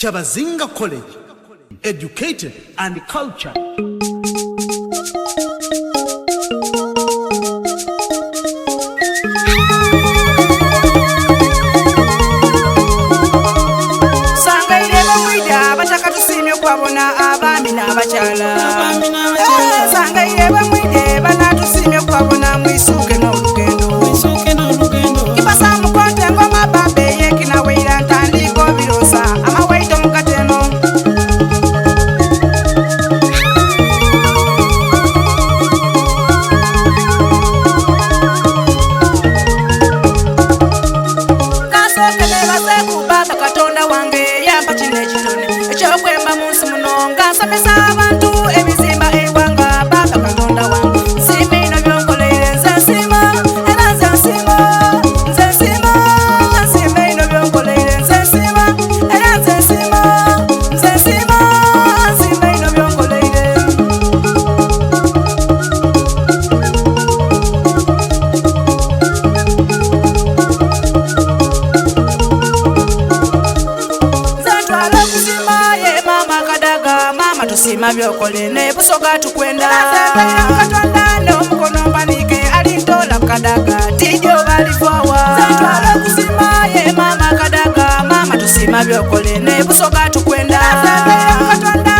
Kyabazinga College, educated and cultured. Kwabona abami n'abakyala sangaire bamwide banatusimye kwabona mwisuke n'olugendo kipasa mukonte ngoma babe yekinaweira ntandiko birosa amawaito mukateno kasokele baseku baba katonda wange yamba kino ekitone ekyokwemba munsi munonga nsomesa abantu ebizimba ewanga baba katonda wange simino byonkoleire nze nsima era nze nsima nze nsima simino byonkoleire nze nsima era nze nsima nze nsima simino byonkoleire zetwala kusima ye mama kadaga mama tusima byokole ne busoga tukwenda katonda n'omukono mpanike alintola kadaga tijo balifwawa zetwala kusima ye mama kadaga mama tusima byokole ne busoga tukwenda katonda